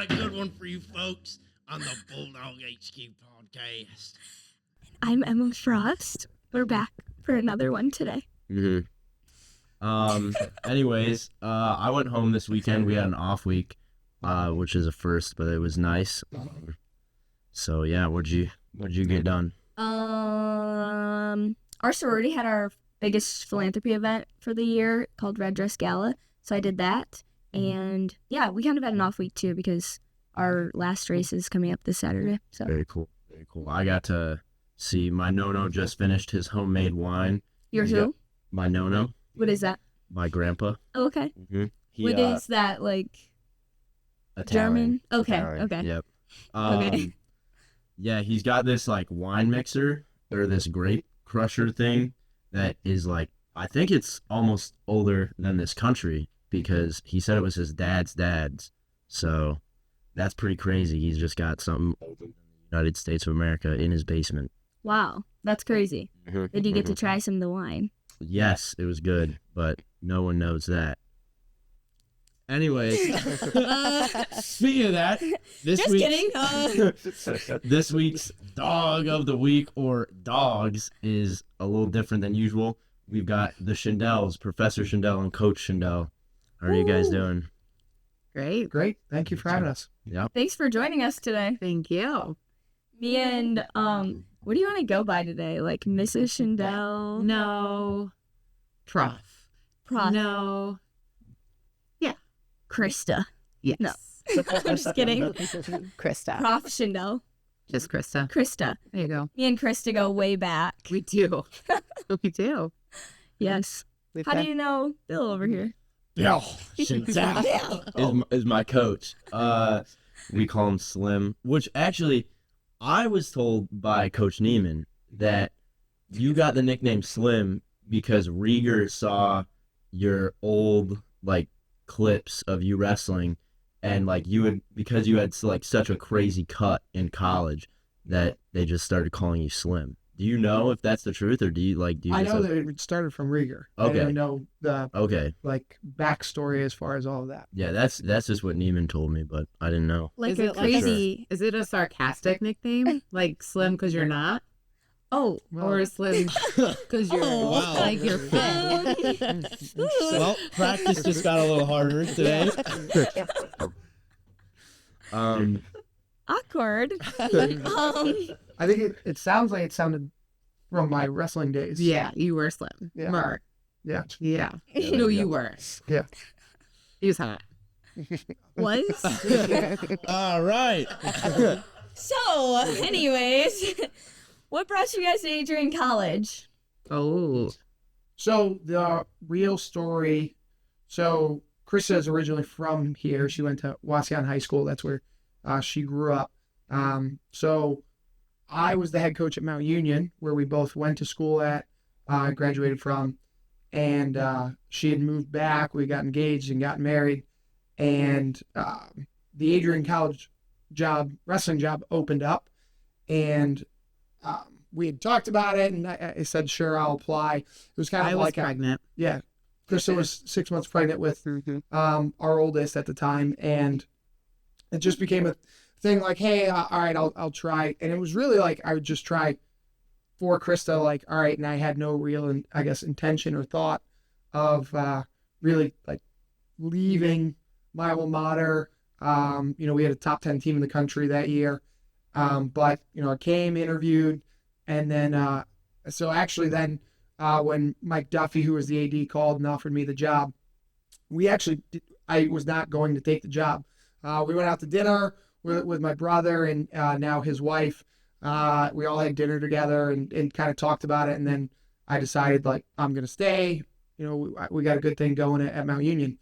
got a good one for you folks on the Bulldog HQ podcast. I'm Emma Frost. We're back for another one today. Anyways, I went home this weekend. We had an off week, which is a first, but it was nice. So yeah, what'd you get done? Our sorority had our biggest philanthropy event for the year called Red Dress Gala. So I did that. And yeah, we kind of had an off week too because our last race is coming up this Saturday. So Very cool. Very cool. I got to see my no-no just finished his homemade wine. Your who? My no-no. What is that? My grandpa. Oh, okay. He, What is that, like Italian. German? Okay, Italian. okay. Yep. Okay. Yeah, he's got this like wine mixer or this grape crusher thing that is like, I think it's almost older than this country because he said it was his dad's. So that's pretty crazy. He's just got something older than the United States of America in his basement. Wow, that's crazy. Did you get to try some of the wine? Yes, it was good, but no one knows that. Anyways, speaking of that, this week's dog of the week or dogs is a little different than usual. We've got the Schindels, Professor Schindel and Coach Schindel. How are you guys doing? Great. Thank you for having us. Yep. Thanks for joining us today. Thank you. Me and, what do you want to go by today? Like Mrs. Schindel? No. Prof. No. Yeah. Krista. Yes. No. I'm just kidding. Krista. Prof. Schindel. Just Krista. Krista. There you go. Me and Krista go way back. We do. We do. Yes. How do you know Bill over here? Bill Schindel is my coach. We call him Slim, which actually I was told by Coach Neiman that you got the nickname Slim because Rieger saw your old like clips of you wrestling, and like because you had like such a crazy cut in college that they just started calling you Slim. Do you know if that's the truth, or do you I know that it started from Rieger. Okay. I know the like backstory as far as all of that. Yeah, that's just what Neiman told me, but I didn't know. Like Is a it crazy. Is it a sarcastic nickname? Like Slim because you're not? Oh. Or Slim because you're wow. like you're fat? Well, practice just got a little harder today. Awkward. I think it sounds like it sounded from my wrestling days. Yeah, you were Slim. Yeah. Mark. Yeah. Yeah. Yeah, No, yeah. you were. Yeah. He was hot. Was? All right. So, anyways, what brought you guys to Adrian College? Oh. So the real story. So Krista is originally from here. She went to Waseon High School. That's where she grew up. So I was the head coach at Mount Union, where we both went to school at, graduated from, and she had moved back. We got engaged and got married, and the Adrian College wrestling job opened up, and we had talked about it, and I said, sure, I'll apply. It was kind of I was like pregnant. yeah, Krista was 6 months pregnant with our oldest at the time, and it just became a thing like, hey, all right, I'll try. And it was really like I would just try for Krista, like, all right, and I had no real, I guess, intention or thought of really like leaving my alma mater. We had a top 10 team in the country that year, but I came, interviewed, and then so actually then when Mike Duffy, who was the AD, called and offered me the job, I was not going to take the job. We went out to dinner with my brother and now his wife. We all had dinner together and kind of talked about it. And then I decided, like, I'm going to stay. We got a good thing going at Mount Union.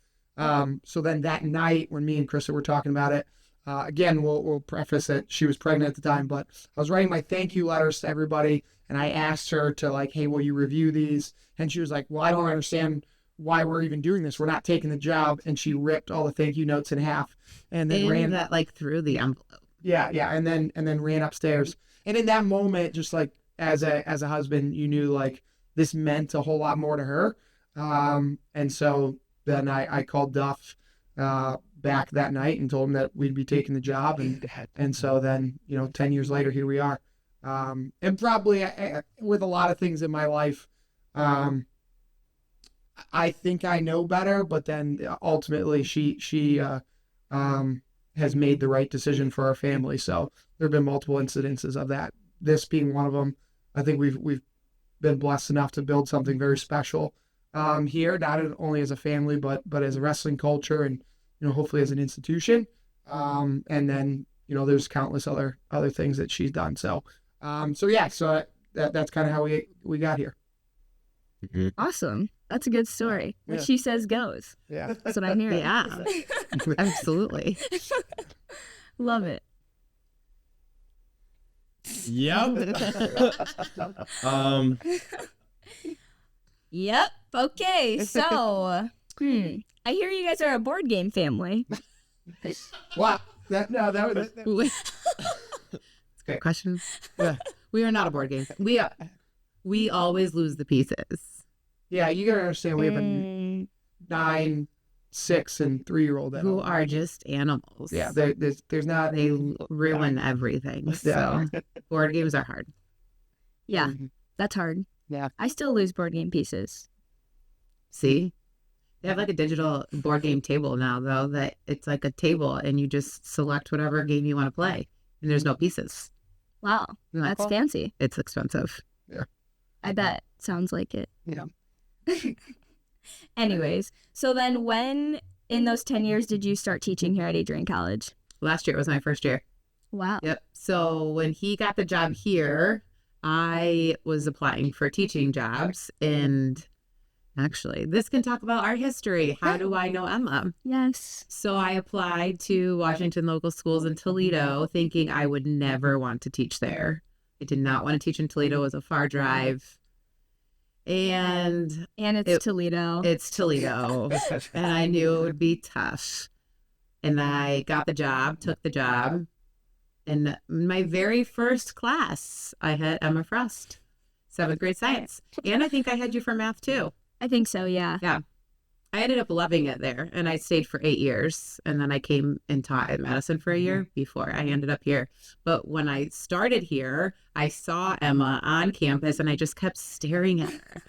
So then that night when me and Krista were talking about it, again, we'll preface that she was pregnant at the time, but I was writing my thank you letters to everybody. And I asked her to, like, hey, will you review these? And she was like, well, I don't understand why we're even doing this. We're not taking the job. And she ripped all the thank you notes in half and then ran that like through the envelope. Yeah. And then ran upstairs. And in that moment, just like as a husband, you knew like this meant a whole lot more to her. And so then I called Duff back that night and told him that we'd be taking the job. And so then, 10 years later, here we are. And probably with a lot of things in my life, I think I know better, but then ultimately she has made the right decision for our family. So there have been multiple incidences of that. This being one of them. I think we've been blessed enough to build something very special here, not only as a family, but as a wrestling culture and, hopefully as an institution. And then, there's countless other things that she's done. So, so that's kind of how we got here. Mm-hmm. Awesome. That's a good story. What Yeah. she says goes. Yeah. That's what I'm hearing. Yeah, absolutely. Love it. Yep. Yep. Okay. So, I hear you guys are a board game family. Wow. That was It's a great question. Yeah. We are not a board game. We always lose the pieces. Yeah, you gotta understand we have a 9, 6, and 3-year-old at Who home. are just animals. Yeah, there's not. They ruin everything. So board games are hard. Yeah, Mhm. that's hard. Yeah. I still lose board game pieces. See? They have like a digital board game table now, though, that it's like a table and you just select whatever game you want to play. And there's no pieces. Wow, Isn't that that's cool? fancy. It's expensive. I bet. Sounds like it. Yeah. Anyways, so then when in those 10 years did you start teaching here at Adrian College? Last year was my first year. Wow. Yep. So when he got the job here, I was applying for teaching jobs. And actually, this can talk about our history. How do I know Emma? Yes. So I applied to Washington Local Schools in Toledo, thinking I would never want to teach there. I did not want to teach in Toledo. It was a far drive. And And it's Toledo. it's Toledo. And I knew it would be tough. And I got the job, took the job. And my very first class, I had Emma Frost, 7th grade science. And I think I had you for math too. I think so, yeah. I ended up loving it there, and I stayed for 8 years. And then I came and taught at Madison for a year before I ended up here. But when I started here, I saw Emma on campus, and I just kept staring at her.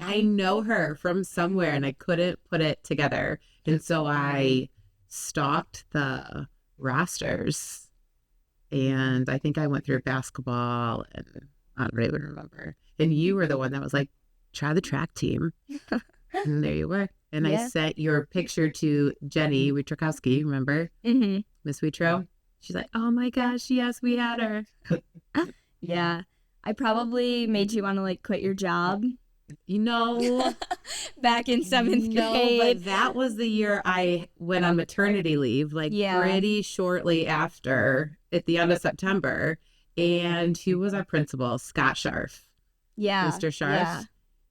I know her from somewhere, and I couldn't put it together. And so I stalked the rosters, and I think I went through basketball, and I don't even remember. And you were the one that was like, try the track team. And there you were. And Yeah. I sent your picture to Jenny Witrakowski, remember? Mm-hmm. Miss Witro? She's like, oh my gosh, yes, we had her. Yeah. I probably made you want to quit your job You know, back in 7th no, grade. but that was the year I went on maternity leave, Yeah. pretty shortly after, at the end of September. And who was our principal? Scott Scharf. Yeah. Mr. Scharf. Yeah.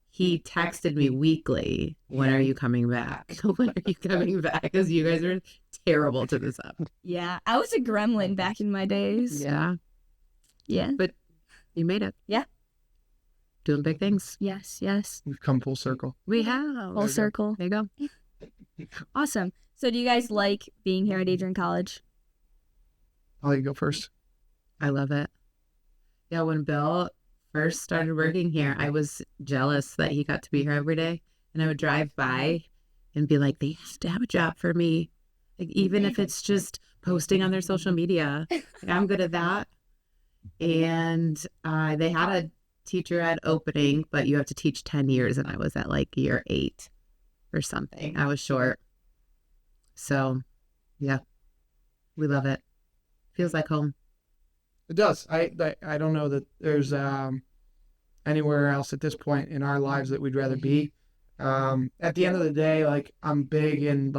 He texted me weekly, when are you coming back? When are you coming back? Because you guys are terrible to this up. Yeah. I was a gremlin back in my days. Yeah. Yeah. But you made it. Yeah. Doing big things. Yes. Yes. We've come full circle. We have. Full circle. There you go. Awesome. So do you guys like being here at Adrian College? I'll let you go first. I love it. Yeah, when Bill first started working here, I was jealous that he got to be here every day. And I would drive by and be like, they have to have a job for me. Like, even if it's just posting on their social media. Like, I'm good at that. And they had a teacher ed opening, but you have to teach 10 years. And I was at year 8 or something. I was short. So, yeah, we love it. Feels like home. It does. I don't know that there's anywhere else at this point in our lives that we'd rather be. At the end of the day, I'm big in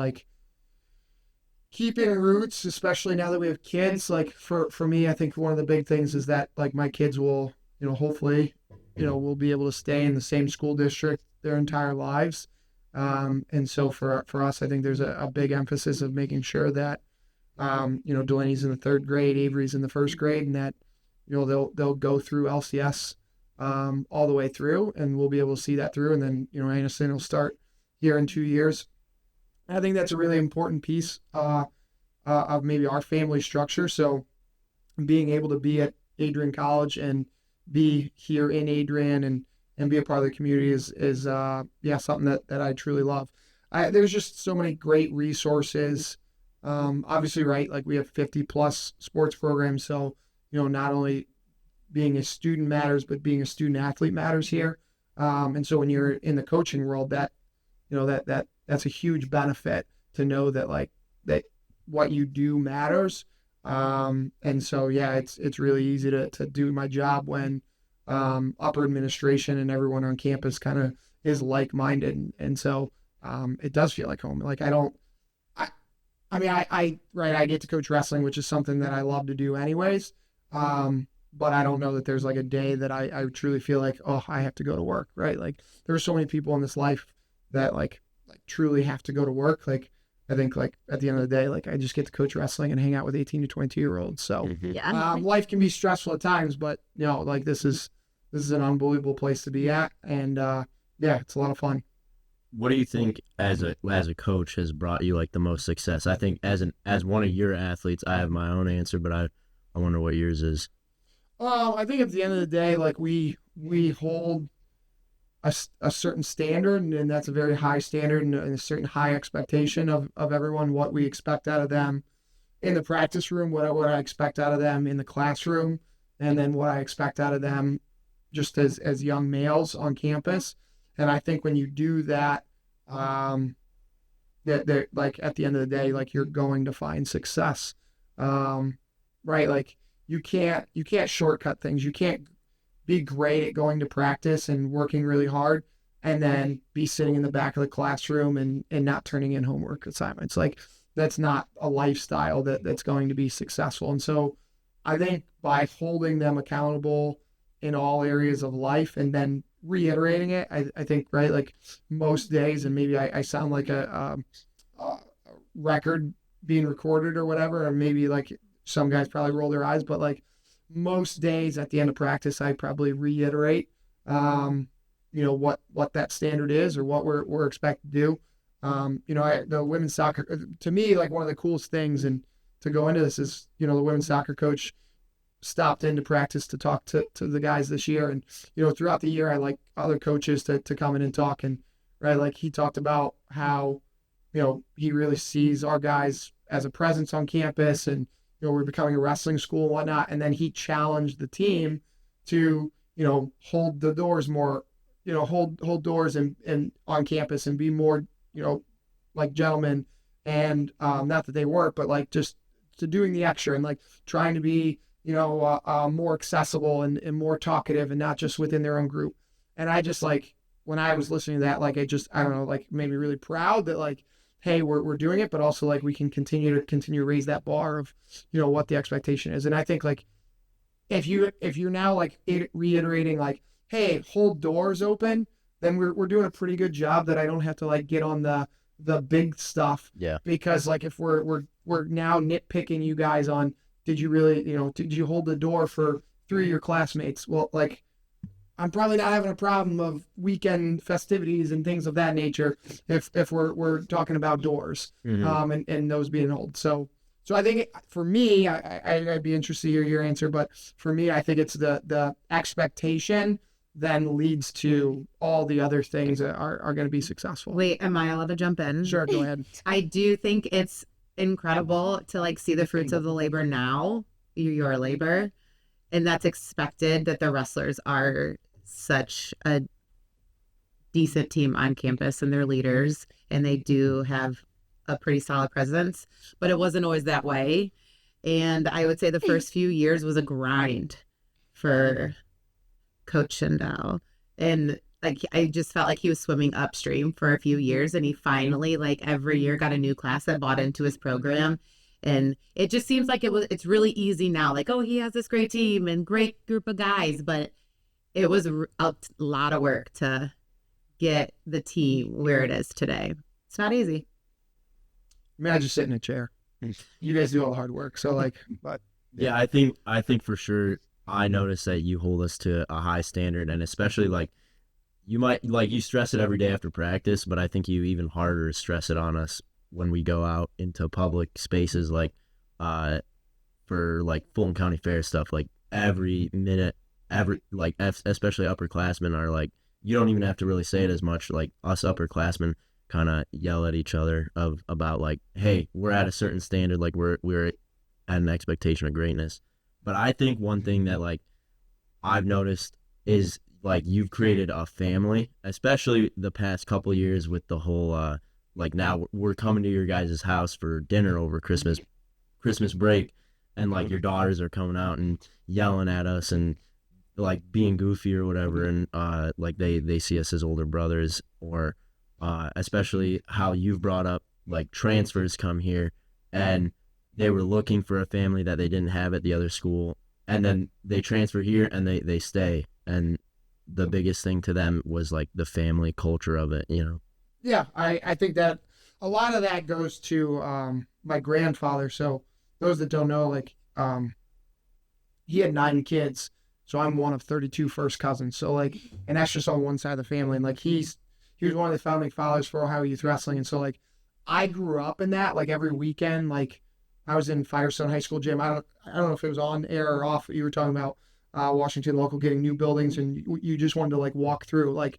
keeping roots, especially now that we have kids. For me, I think one of the big things is that my kids will, hopefully, will be able to stay in the same school district their entire lives. And so for us, I think there's a big emphasis of making sure that Delaney's in the 3rd grade, Avery's in the 1st grade, and that, they'll go through LCS all the way through, and we'll be able to see that through. And then, Anderson will start here in 2 years. I think that's a really important piece of maybe our family structure. So being able to be at Adrian College and be here in Adrian and be a part of the community is something that I truly love. There's just so many great resources. Obviously, right, like we have 50 plus sports programs. So, not only being a student matters, but being a student athlete matters here. And so when you're in the coaching world, that's a huge benefit to know that that what you do matters. And so, it's really easy to do my job when upper administration and everyone on campus kind of is like-minded. And so it does feel like home. Like I get to coach wrestling, which is something that I love to do anyways. But I don't know that there's like a day that I truly feel like, oh, I have to go to work, right? Like there are so many people in this life that like truly have to go to work. Like I think like at the end of the day, like I just get to coach wrestling and hang out with 18 to 22-year-olds. So Yeah. life can be stressful at times, but like this is an unbelievable place to be at. And it's a lot of fun. What do you think as a coach has brought you like the most success? I think as one of your athletes, I have my own answer, but I wonder what yours is. I think at the end of the day, like we hold a certain standard, and that's a very high standard and a certain high expectation of everyone, what we expect out of them in the practice room, what I expect out of them in the classroom, and then what I expect out of them just as young males on campus. And I think when you do that, that like at the end of the day, like you're going to find success, right? Like you can't shortcut things. You can't be great at going to practice and working really hard and then be sitting in the back of the classroom and not turning in homework assignments. Like that's not a lifestyle that's going to be successful. And so I think by holding them accountable in all areas of life and then reiterating it, I think, right, like most days, and maybe I sound like a record being recorded or whatever, or maybe like some guys probably roll their eyes, but like most days at the end of practice, I probably reiterate, what that standard is or what we're expected to do. The women's soccer, to me, like one of the coolest things, and to go into this is, the women's soccer coach stopped into practice to talk to the guys this year. And, throughout the year, I like other coaches to come in and talk. And, right, like he talked about how, he really sees our guys as a presence on campus and, we're becoming a wrestling school and whatnot. And then he challenged the team to, hold the doors more, hold doors and on campus and be more, like gentlemen. And not that they weren't, but like just to doing the extra and like trying to be, more accessible and more talkative and not just within their own group. And I just like, when I was listening to that, like, I don't know, like made me really proud that like, hey, we're doing it, but also like we can continue to raise that bar of, what the expectation is. And I think like, if you're now like reiterating like, hey, hold doors open, then we're doing a pretty good job that I don't have to like get on the big stuff. Yeah. Because like if we're now nitpicking you guys on, did you really, did you hold the door for 3 of your classmates? Well, like, I'm probably not having a problem of weekend festivities and things of that nature if we're talking about doors, and those being held. So I think for me, I'd be interested to hear your answer, but for me, I think it's the expectation then leads to all the other things that are going to be successful. Wait, am I allowed to jump in? Sure, go ahead. I do think it's incredible to like see the fruits of the labor now, your labor, and that's expected that the wrestlers are such a decent team on campus and they're leaders and they do have a pretty solid presence, but it wasn't always that way. And I would say the first few years was a grind for Coach Schindel. And like, I just felt like he was swimming upstream for a few years, and he finally, like, every year got a new class that bought into his program. And it just seems like it's really easy now. Like, oh, he has this great team and great group of guys, but it was a lot of work to get the team where it is today. It's not easy. I mean, I just sit in a chair. You guys do all the hard work. So like, but yeah, I think for sure I noticed that you hold us to a high standard, and especially like you might like you stress it every day after practice, but I think you even harder stress it on us when we go out into public spaces, like for like Fulton County Fair stuff, like every minute, especially upperclassmen are like, you don't even have to really say it as much. Like us upperclassmen kind of yell at each other about like, hey, we're at a certain standard, like we're at an expectation of greatness. But I think one thing that like I've noticed is like you've created a family, especially the past couple years with the whole like now we're coming to your guys' house for dinner over Christmas break, and like your daughters are coming out and yelling at us and like being goofy or whatever, and like they see us as older brothers, or especially how you've brought up like transfers come here and they were looking for a family that they didn't have at the other school, and then they transfer here and they stay, and the biggest thing to them was like the family culture of it, you know. Yeah, I think that a lot of that goes to my grandfather. So those that don't know, like he had 9 kids, so I'm one of 32 first cousins. So like, and that's just on one side of the family. And like he was one of the founding fathers for Ohio Youth Wrestling. And so like I grew up in that. Like every weekend, like I was in Firestone High School gym. I don't know if it was on air or off. You were talking about Washington local getting new buildings, and you just wanted to like walk through like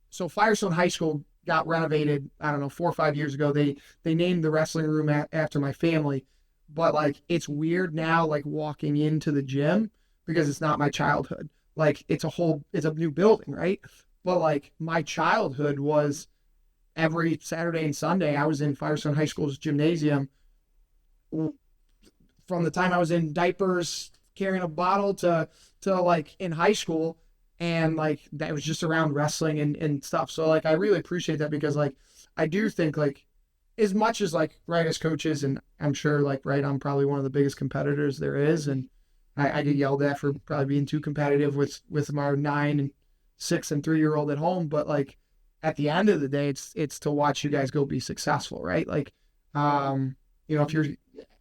so Firestone High School got renovated, I don't know, 4 or 5 years ago. They named the wrestling room after my family, but like it's weird now like walking into the gym because it's not my childhood. Like it's a new building, right? But like my childhood was every Saturday and Sunday I was in Firestone High School's gymnasium from the time I was in diapers carrying a bottle to like in high school. And like that was just around wrestling and stuff. So like I really appreciate that, because like I do think like as much as like right as coaches, and I'm sure like right I'm probably one of the biggest competitors there is, and I get yelled at for probably being too competitive with my 9 and 6 and 3-year-old at home. But like at the end of the day, it's to watch you guys go be successful, right? Like you know, if you're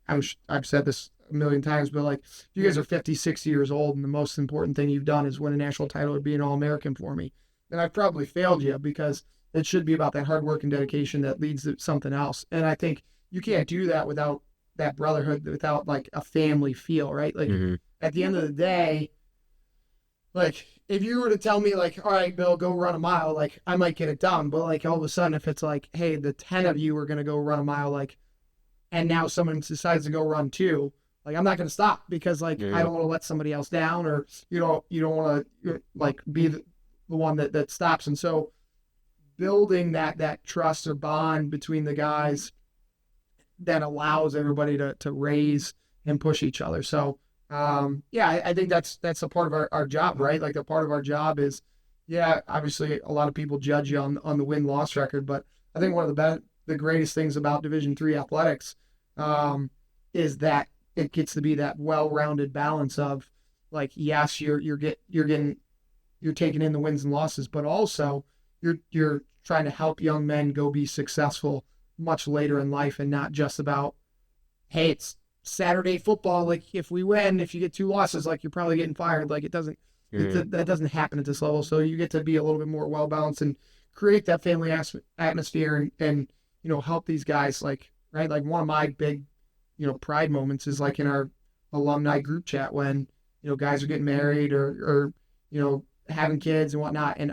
I've said this a million times, but like you guys are 50, 60 years old, and the most important thing you've done is win a national title or be an All-American for me, then I've probably failed you, because it should be about that hard work and dedication that leads to something else. And I think you can't do that without that brotherhood, without like a family feel, right? Like at the end of the day, like if you were to tell me like, all right, Bill, go run a mile, like I might get it done. But like all of a sudden, if it's like, hey, the 10 of you are going to go run a mile, like, and now someone decides to go run 2, like I'm not going to stop, because like I don't want to let somebody else down, or you don't want to like be the one that stops. And so building that trust or bond between the guys that allows everybody to raise and push each other. So yeah, I think that's a part of our job, right? Like a part of our job is, yeah, obviously a lot of people judge you on the win-loss record, but I think one of the greatest things about Division III athletics is that it gets to be that well-rounded balance of like, yes, you're taking in the wins and losses, but also you're trying to help young men go be successful much later in life, and not just about, hey, it's Saturday football. Like if we win, if you get 2 losses, like you're probably getting fired. Like that doesn't happen at this level. So you get to be a little bit more well-balanced and create that family atmosphere and you know, help these guys, like, right? Like one of my big, you know, pride moments is like in our alumni group chat when, you know, guys are getting married or you know, having kids and whatnot, and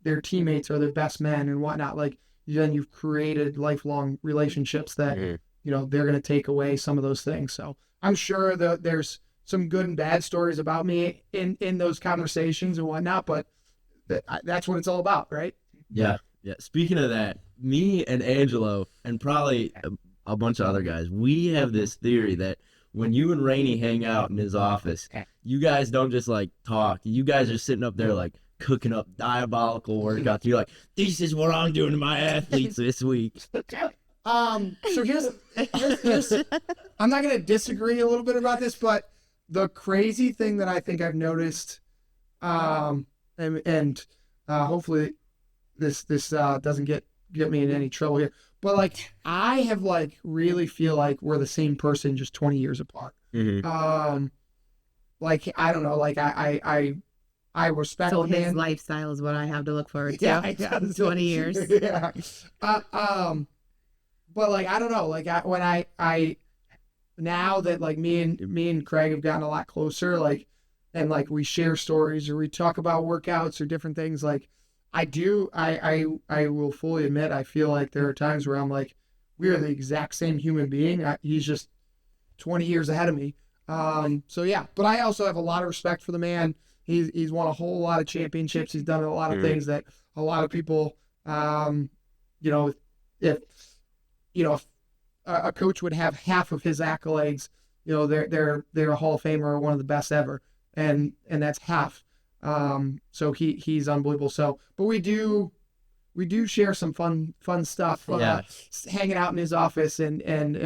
their teammates are their best men and whatnot. Like then you've created lifelong relationships that, you know, they're going to take away some of those things. So I'm sure that there's some good and bad stories about me in those conversations and whatnot, but that's what it's all about, right? Yeah. Speaking of that, me and Angelo and probably a bunch of other guys, we have this theory that when you and Rainey hang out in his office, you guys don't just like talk. You guys are sitting up there like cooking up diabolical workouts. You're like, this is what I'm doing to my athletes this week. So here's I'm not gonna disagree a little bit about this, but the crazy thing that I think I've noticed, and hopefully this doesn't get me in any trouble here, but like I have like really feel like we're the same person just 20 years apart. Like I don't know, like I respect So the man. his lifestyle is what I have to look forward to. Yeah, Yeah, 20 years. Yeah. but like I don't know, like when I now that like me and Craig have gotten a lot closer, like, and like we share stories or we talk about workouts or different things, like I will fully admit I feel like there are times where I'm like, we are the exact same human being. He's just 20 years ahead of me. So yeah, but I also have a lot of respect for the man. He's won a whole lot of championships. He's done a lot of things that a lot of people, you know, if a coach would have half of his accolades, you know, they're a Hall of Famer or one of the best ever, and that's half. So he's unbelievable. So, but we do share some fun stuff, hanging out in his office and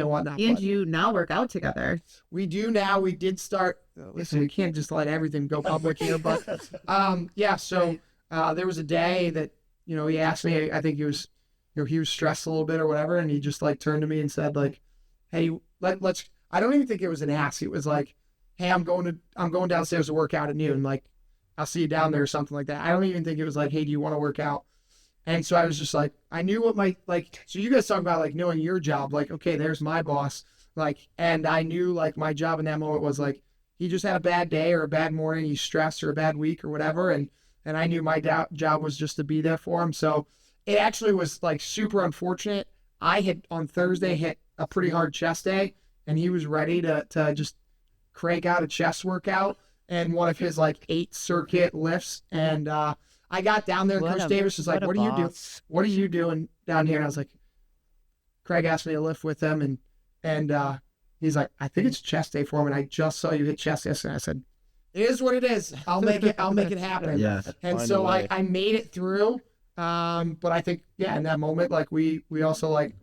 whatnot. And But you now work out together. we do now. We did start. Listen, we can't just let everything go public here, but yeah. So there was a day that he asked me. I think he was stressed a little bit or whatever, and he just like turned to me and said like, "Hey, let's." I don't even think it was an ask. It was like, "Hey, I'm going downstairs to work out at noon. Like, I'll see you down there," or something like that. I don't even think it was like, "Hey, do you want to work out?" And so I was just like, I knew what so you guys talk about like knowing your job, like, okay, there's my boss. Like, and I knew like my job in that moment was like, he just had a bad day or a bad morning, he's stressed or a bad week or whatever. And I knew my job was just to be there for him. So it actually was like super unfortunate. I had on Thursday hit a pretty hard chest day and he was ready to just crank out a chest workout and one of his like 8 circuit lifts. And, I got down there and Coach Davis was like, what are you doing down here? And I was like, Craig asked me to lift with him and he's like, I think it's chest day for him. And I just saw you hit chest yesterday. I said, it is what it is. I'll make it happen. Yeah. And so I made it through. But I think, yeah, in that moment, like we also like,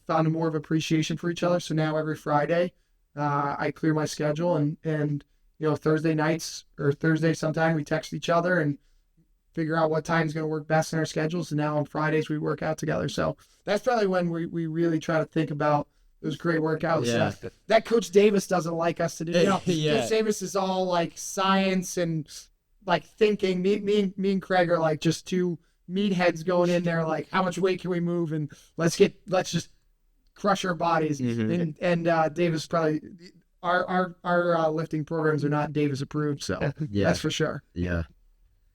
found more of appreciation for each other. So now every Friday, I clear my schedule and Thursday nights or Thursday sometime we text each other and figure out what time's going to work best in our schedules. And now on Fridays we work out together. So that's probably when we really try to think about those great workouts. Yeah. That Coach Davis doesn't like us to do. Yeah. Coach Davis is all like science and like thinking. Me and Craig are like just two meatheads going in there like, how much weight can we move and let's just crush our bodies. Mhm. And Davis probably our lifting programs are not Davis approved. So Yeah. that's for sure. Yeah.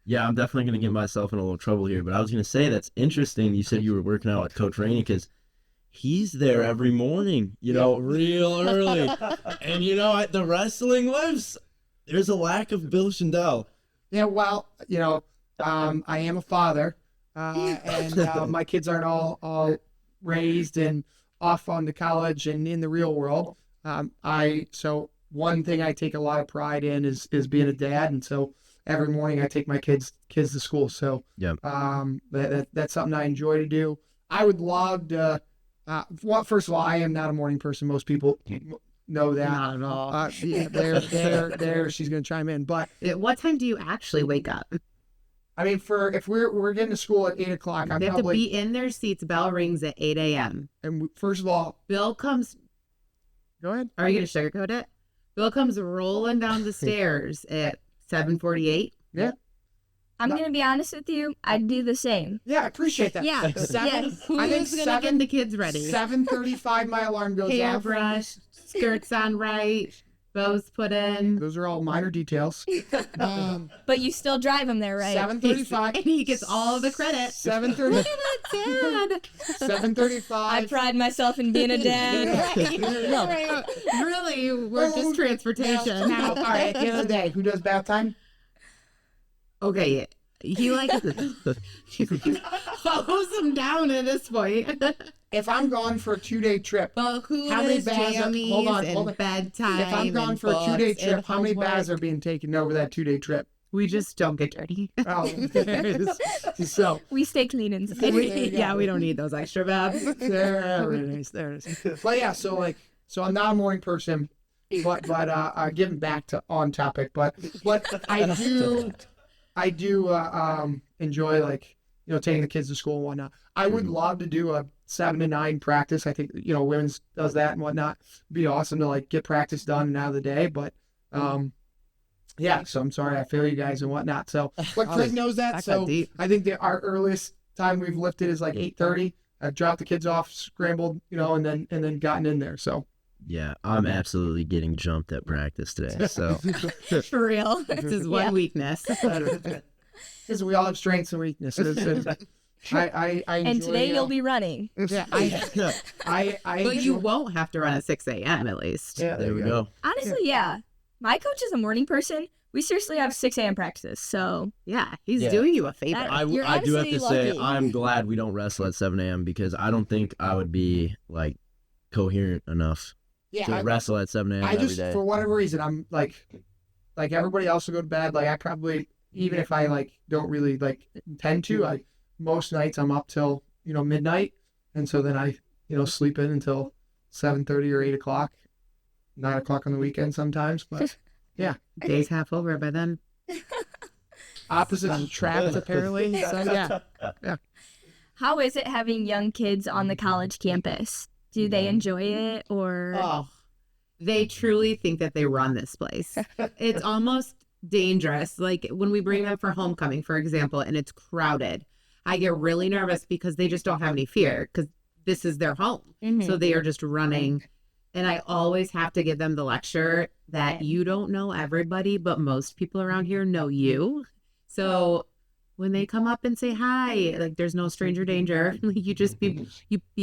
Yeah, I'm definitely going to get myself in a little trouble here, but I was going to say that's interesting. You said you were working out with Coach Rainey because he's there every morning, real early. And, at the wrestling lifts, there's a lack of Bill Schindel. Yeah, well, I am a father, and my kids aren't all raised and off on to college and in the real world. So one thing I take a lot of pride in is being a dad, and so every morning I take my kids to school. So yeah, that's something I enjoy to do. I would love to. Well, first of all, I am not a morning person. Most people know that. Not at all. Yeah, there. She's gonna chime in, but What time do you actually wake up? I mean, if we're getting to school at 8:00, They have to be in their seats. Bell rings at 8 a.m. And first of all, Bill comes. go ahead. Are you gonna sugarcoat it? Bill comes rolling down the stairs at 7:48. Yeah. I'm going to be honest with you. I'd do the same. Yeah, I appreciate that. Yeah. Who's gonna get the kids ready? 7:35, my alarm goes off. Hairbrush, skirts on right, bows put in. Those are all minor details. But you still drive them there, right? 7:35. And he gets all of the credit. 7:30. Dad. 7:35. I pride myself in being a dad. Right. Really, we're just transportation. Now, all right, at the end of the day, who does bath time? Okay, he like hose him down at this point. If I'm gone for a 2-day trip, Well, who How many is baths are- jammies hold on, and hold on. bedtime? if I'm gone and for a 2-day books and trip, how many baths are homework? being taken over that 2-day trip? We just don't get dirty. Oh, so We stay clean inside. There you go. Yeah, we don't need those extra baths. there it is. But yeah, so I'm not a morning person, but getting back to on topic, but I do enjoy taking the kids to school and whatnot. I would love to do a 7 to 9 practice. I think women's does that and whatnot. It'd be awesome to get practice done and out of the day, but yeah. So I'm sorry, I feel you guys and whatnot. So, but Craig knows that. Back So that deep. I think that our earliest time we've lifted is 8:30. I've dropped the kids off, scrambled, and then gotten in there. So Yeah, I'm absolutely getting jumped at practice today. So For real. This is one weakness. because we all have strengths and weaknesses. And I And enjoy, today you'll be running. Yeah, I But you enjoy- won't have to run at 6 a.m. at least. Yeah, there we go. Honestly, yeah. My coach is a morning person. We seriously have 6 a.m. practices. So Yeah, he's Yeah. doing you a favor. You're I do have honestly to say, lucky. I'm glad we don't wrestle at 7 a.m. because I don't think I would be like coherent enough to wrestle at 7 a.m. I every just, day. for whatever reason, I'm like everybody else will go to bed. Like I probably, even if I like don't really like intend to, most nights I'm up till, midnight. And so then I, sleep in until 7:30 or 8 o'clock, 9 o'clock on the weekend sometimes. But Day's half over by then. opposites attract apparently. So yeah. how is it having young kids on the college campus? Do they enjoy it or? Oh, they truly think that they run this place. It's almost dangerous. Like when we bring them for homecoming, for example, and it's crowded, I get really nervous because they just don't have any fear because this is their home. Mhm. So they are just running. And I always have to give them the lecture that you don't know everybody, but most people around here know you. So when they come up and say hi, like there's no stranger danger. You just be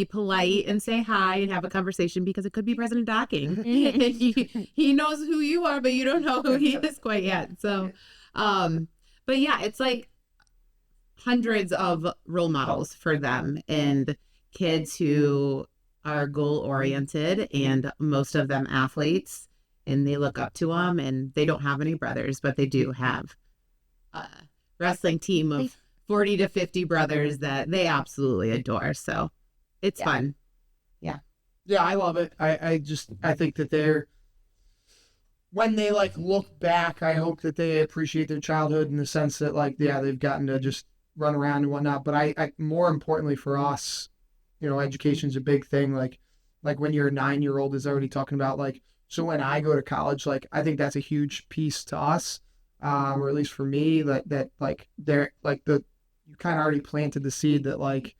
polite and say hi and have a conversation because it could be President Docking. he knows who you are, but you don't know who he is quite yet. So, but yeah, it's like hundreds of role models for them and kids who are goal oriented and most of them athletes, and they look up to them, and they don't have any brothers, but they do have a wrestling team of 40 to 50 brothers that they absolutely adore. So it's fun. Yeah, I love it. I think that when they like look back, I hope that they appreciate their childhood in the sense that like, yeah, they've gotten to just run around and whatnot. But I more importantly for us, education's a big thing. Like when your 9-year-old is already talking about like, so when I go to college, like I think that's a huge piece to us, or at least for me, that like they're like you kind of already planted the seed that like,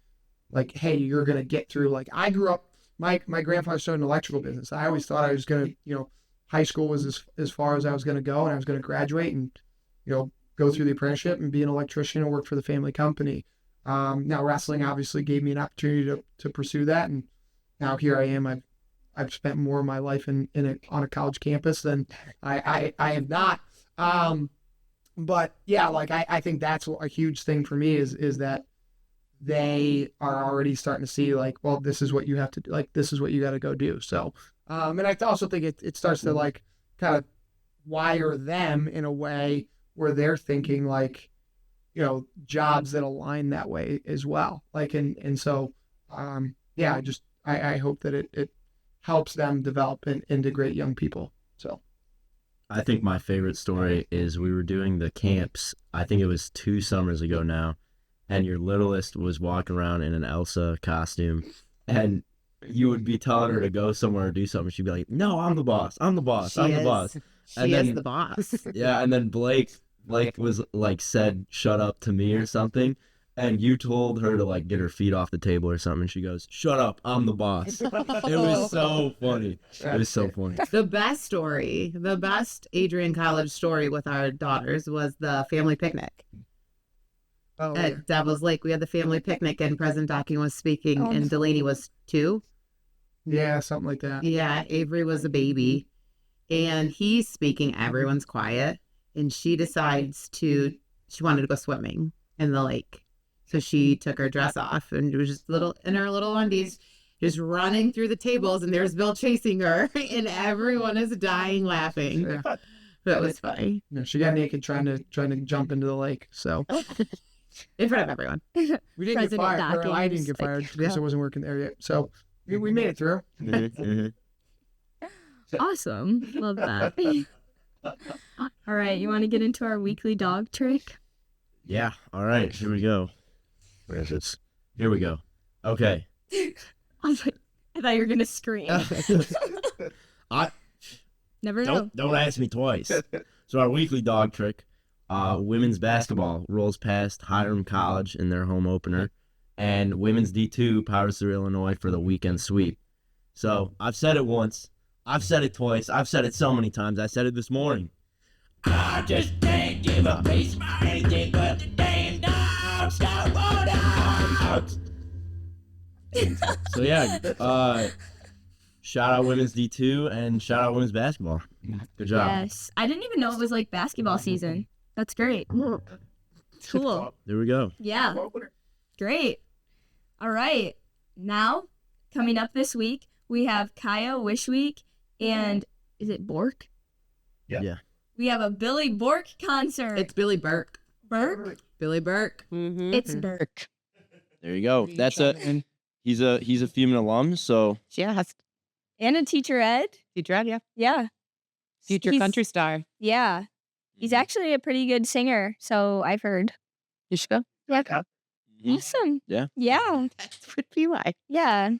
hey, you're gonna get through. Like I grew up, my grandfather started an electrical business. I always thought I was gonna, high school was as far as I was gonna go, and I was gonna graduate and, go through the apprenticeship and be an electrician and work for the family company. Now wrestling obviously gave me an opportunity to pursue that, and now here I am. I've spent more of my life on a college campus than I have not. But yeah, like I think that's a huge thing for me is that they are already starting to see like, well, this is what you have to do. Like this is what you got to go do. So, and I also think it starts to like kind of wire them in a way where they're thinking like, jobs that align that way as well. Like, and so, yeah, I hope that it helps them develop and integrate young people. So I think my favorite story is we were doing the camps, I think it was 2 summers ago now, and your littlest was walking around in an Elsa costume, and you would be telling her to go somewhere or do something. She'd be like, no, I'm the boss. I'm the boss. I'm the boss. She is the boss. Yeah, and then Blake was like said, shut up to me or something. And you told her to like get her feet off the table or something. And she goes, shut up, I'm the boss. It was so funny. It was so funny. The best Adrian College story with our daughters was the family picnic at Devil's Lake. We had the family picnic and President Docking was speaking and Delaney was 2. Yeah, something like that. Yeah, Avery was a baby and he's speaking. Everyone's quiet and she wanted to go swimming in the lake. So she took her dress off and was just in her little undies, just running through the tables, and there's Bill chasing her, and everyone is dying laughing. Yeah. That was funny. Yeah, she got naked trying to jump into the lake. So In front of everyone. we didn't get President fired. Or Dawkins, I didn't get fired because I wasn't working there yet. So we made it through. Awesome. Love that. All right, you want to get into our weekly dog trick? Yeah, all right, here we go. Where is this? Here we go. Okay. I was like, I thought you were gonna scream. I Never know. don't ask me twice. So our weekly dog trick, women's basketball rolls past Hiram College in their home opener, and women's D2 powers through Illinois for the weekend sweep. So I've said it once. I've said it twice. I've said it so many times. I said it this morning. I just can't give a piece of anything but the damn dogs. So yeah, shout out women's D2 and shout out women's basketball. Good job. Yes. I didn't even know it was like basketball season. That's great. Cool. There we go. Yeah. Great. All right. Now, coming up this week, we have Kaya Wish Week and is it Bork? Yeah. We have a Billy Bork concert. It's Billy Burke. Burke? Billy Burke. Mm-hmm. It's Burke. There you go. That's he's a Fuming alum, so Yes. And a teacher ed. Teacher Ed, yeah. Yeah. Future He's- country star. Yeah. He's actually a pretty good singer, so I've heard. You should go. Yeah. Awesome. Yeah. Yeah. That would be why. Yeah.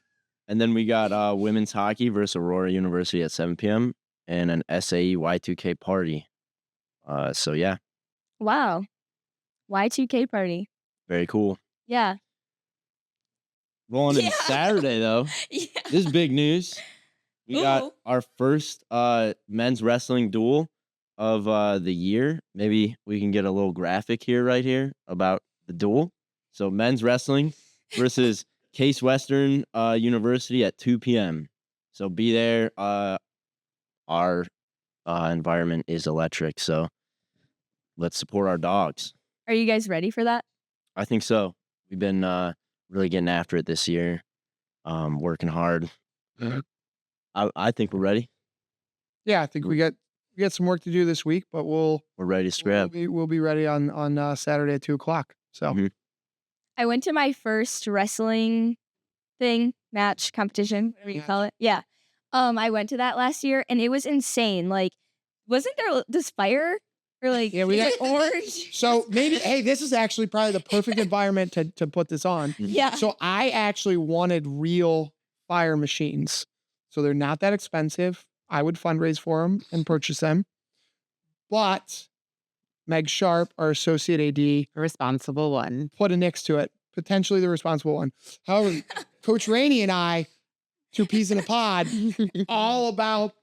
And then we got women's hockey versus Aurora University at 7 p.m. and an SAE Y2K party. So yeah, Wow. Y2K party. very cool. Yeah. Rolling into Yeah. Saturday though. Yeah. This is big news. We got Ooh. our first men's wrestling duel of the year. Maybe we can get a little graphic here, right here, about the duel. So men's wrestling versus Case Western University at 2 p.m. So be there. Our environment is electric, so let's support our dogs. Are you guys ready for that? I think so. We've been really getting after it this year, working hard. I think we're ready. Yeah, I think we got some work to do this week, but we'll We're ready to scrap. we'll be ready on Saturday at 2:00. So Mhm. I went to my first wrestling match, competition, whatever you call it. Yeah. I went to that last year and it was insane. Like, wasn't there this fire? Or like, Yeah, we is got- it orange? so maybe hey, this is actually probably the perfect environment to put this on. Yeah. So I actually wanted real fire machines. So they're not that expensive. I would fundraise for them and purchase them. But Meg Sharp, our associate AD, A responsible one. put a nix to it, potentially the responsible one. However, Coach Rainey and I, two peas in a pod, all about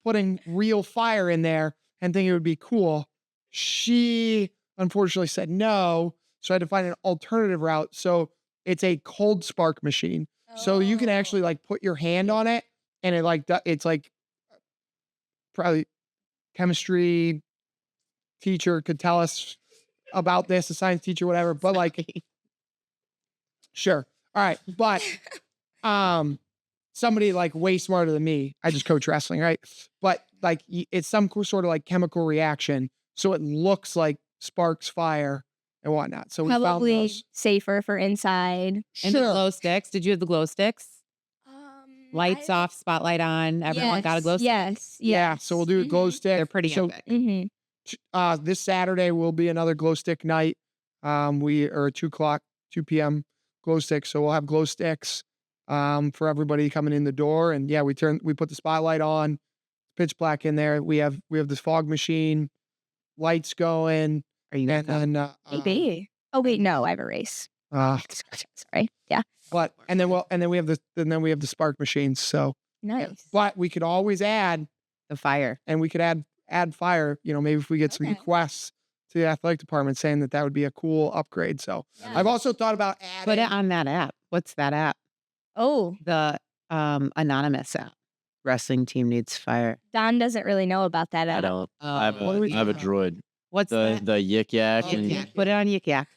putting real fire in there and thinking it would be cool. She unfortunately said no, so I had to find an alternative route. So it's a cold spark machine. So you can actually like put your hand on it and it's like probably chemistry teacher could tell us about this, a science teacher, whatever, but like sure. All right. But somebody like way smarter than me. I just coach wrestling, right? But like it's some sort of like chemical reaction. So it looks like sparks fire and whatnot. So we found Probably those. safer for inside. And the Sure. glow sticks. Did you have the glow sticks? Lights off, spotlight on. Everyone got a glow stick. Yes. Yeah. So we'll do a glow stick. They're pretty So epic. Mm-hmm. this Saturday will be another glow stick night. We are 2 p.m. glow sticks. So we'll have glow sticks for everybody coming in the door. And yeah, we put the spotlight on, pitch black in there. We have this fog machine, lights going, Are you and then Maybe. Oh wait, no, I have a race. Sorry. Yeah. but and then we have the spark machines. So Nice. but we could always add, the fire? and we could add fire. You know, maybe if we get some Okay. requests to the athletic department saying that would be a cool upgrade. So Yeah. I've also thought about adding. Put it on that app. What's that app? Oh, The anonymous app. Wrestling team needs fire. Don doesn't really know about that I app. don't. I have Oh, What do we I have a do? droid. What's The that? the yik yak Yik and Yak. Put it on Yik Yak.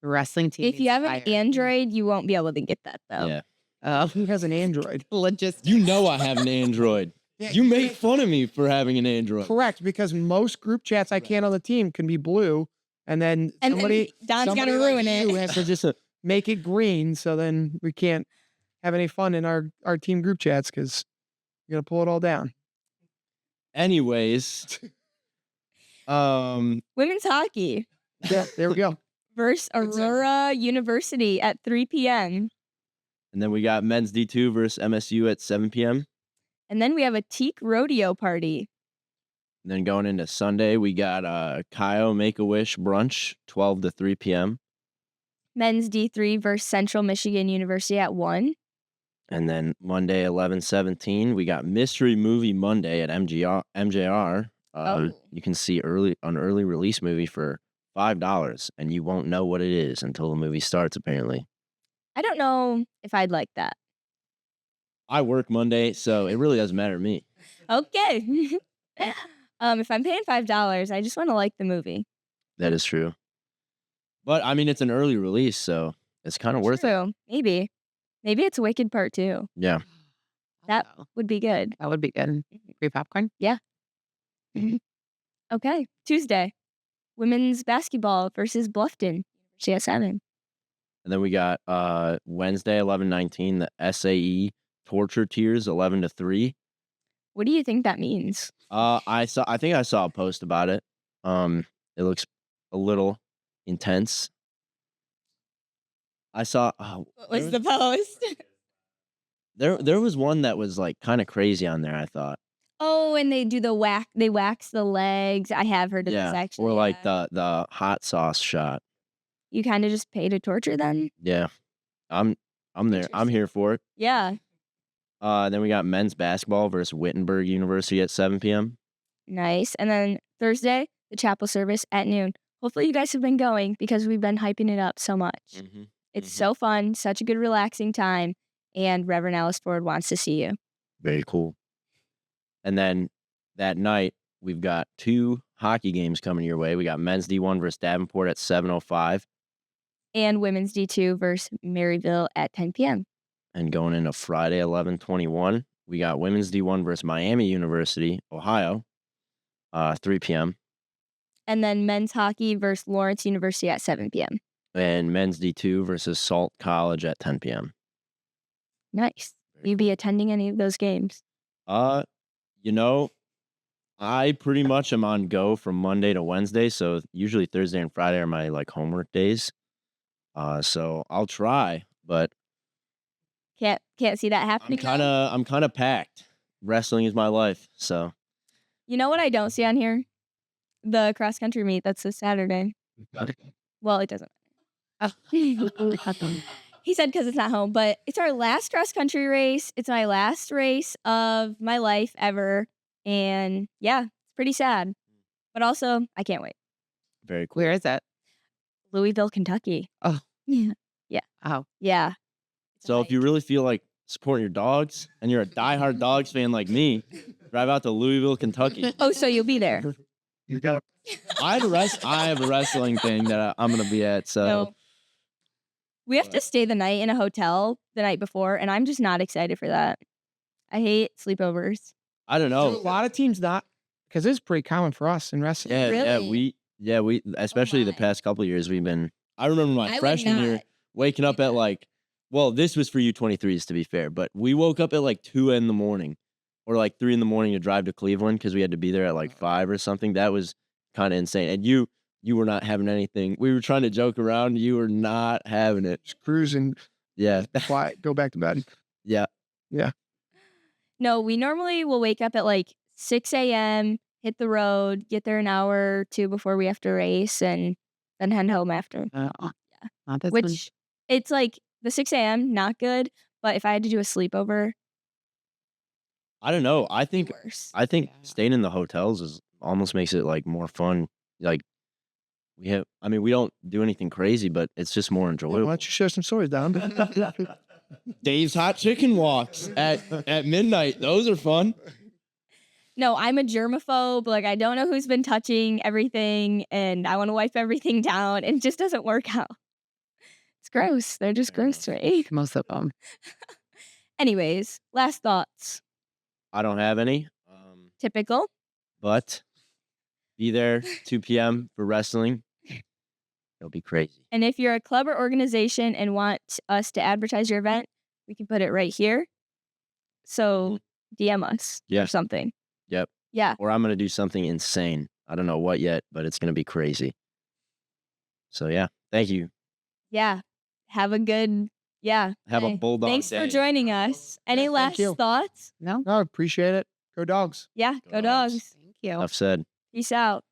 The wrestling team. If you needs have an fire. Android, you won't be able to get that though. yeah. Who has an Android? Logistics. You know I have an Android. Yeah, You make fun of me for having an Android. correct, because most group chats I can on the team can be blue, and then And somebody Don's somebody gonna like ruin you it. has to just make it green, so then we can't have any fun in our team group chats because you're gonna pull it all down. Anyways, Women's hockey Yeah, there we go. versus Aurora University at 3 p.m. and then we got men's D2 versus MSU at 7 p.m. And then we have a teak rodeo party. And then going into Sunday, we got Kyle Make a Wish brunch, 12 to 3 p.m. men's D3 versus Central Michigan University at 1. And then Monday, 11/17, we got Mystery Movie Monday at MJR. Oh. You can see an early release movie for $5, and you won't know what it is until the movie starts, apparently. I don't know if I'd like that. I work Monday, so it really doesn't matter to me. Okay. If I'm paying $5, I just want to like the movie. That is true. But, I mean, it's an early release, so it's kind of worth it. True. Maybe it's Wicked Part 2. Yeah. That Oh, would be good. that would be good. Free popcorn. Okay. Tuesday. Women's basketball versus Bluffton. She has 7. And then we got Wednesday, 11/19, the SAE Torture Tears, 11-3. What do you think that means? I think I saw a post about it. It looks a little intense. I saw What was the post? there was one that was like kind of crazy on there, I thought. Oh, and they do they wax the legs. I have heard of this actually. Or like yeah. the hot sauce shot. You kind of just pay to torture them? Yeah. I'm there. I'm here for it. Yeah. Then we got men's basketball versus Wittenberg University at 7 p.m. Nice. And then Thursday, the chapel service at noon. Hopefully you guys have been going because we've been hyping it up so much. Mm-hmm. It's so fun, such a good relaxing time, and Reverend Alice Ford wants to see you. Very cool. And then that night, we've got 2 hockey games coming your way. We got men's D1 versus Davenport at 7:05. And women's D2 versus Maryville at 10 p.m. And going into Friday, 11/21, we got women's D1 versus Miami University, Ohio, 3 p.m. And then men's hockey versus Lawrence University at 7 p.m. And men's D2 versus Salt College at 10 p.m. Nice. Will you be attending any of those games? You know, I pretty much am on go from Monday to Wednesday, so usually Thursday and Friday are my like homework days. So I'll try, but Can't see that happening. I'm kind of packed. Wrestling is my life, so You know what I don't see on here? The cross country meet. That's this Saturday. Well, it doesn't. He said because it's not home, but it's our last cross country race. It's my last race of my life ever. And yeah, it's pretty sad. But also, I can't wait. very cool. Where is it? Louisville, Kentucky. Oh. Yeah. Oh, Yeah. It's a So if hike. you really feel like supporting your dogs and you're a diehard dogs fan like me, drive out to Louisville, Kentucky. Oh, so you'll be there. You got I have a wrestling thing that I'm gonna be at. So No. We have to stay the night in a hotel the night before, and I'm just not excited for that. I hate sleepovers. I don't a know. lot of teams not because it's pretty common for us in wrestling. Really? We especially the my. past couple of years we've been. I remember my I would freshman year not waking up do at that. like, well, this was for U23s to be fair, but we woke up at like 2 in the morning, or like 3 in the morning to drive to Cleveland because we had to be there at like 5 or something. That was kind of insane. And you were not having anything. We were trying to joke around. You were not having it. Just cruise and Yeah, fly, go back to bed. yeah. No, we normally will wake up at like 6 a.m., hit the road, get there an hour or 2 before we have to race, and then head home after. not this one. Which it's like the 6 a.m., not good, but if I had to do a sleepover, I don't know. I think worse. I think Yeah. staying in the hotels is almost makes it like more fun. Like we don't do anything crazy, but it's just more Why enjoyable. don't you share some stories, Don? Dave's hot chicken walks at midnight. Those are fun. No, I'm a germaphobe. Like, I don't know who's been touching everything, and I want to wipe everything down, and it just doesn't work out. It's gross. They're just gross to me. Most of them. Anyways, last thoughts. I don't have any. Typical. But be there 2 p.m. for wrestling. It'll be crazy. And if you're a club or organization and want us to advertise your event, we can put it right here. So DM us Yeah. or something. Yep. Yeah. Or I'm gonna do something insane. I don't know what yet, but it's gonna be crazy. So yeah, thank you. Yeah. Have a good, yeah. Have a day. Bulldog Thanks day. for joining us. Any thank last you. thoughts? No. No, appreciate it. Go dogs. Yeah. Go Go Dogs. dogs. Thank you. Enough said. Peace out.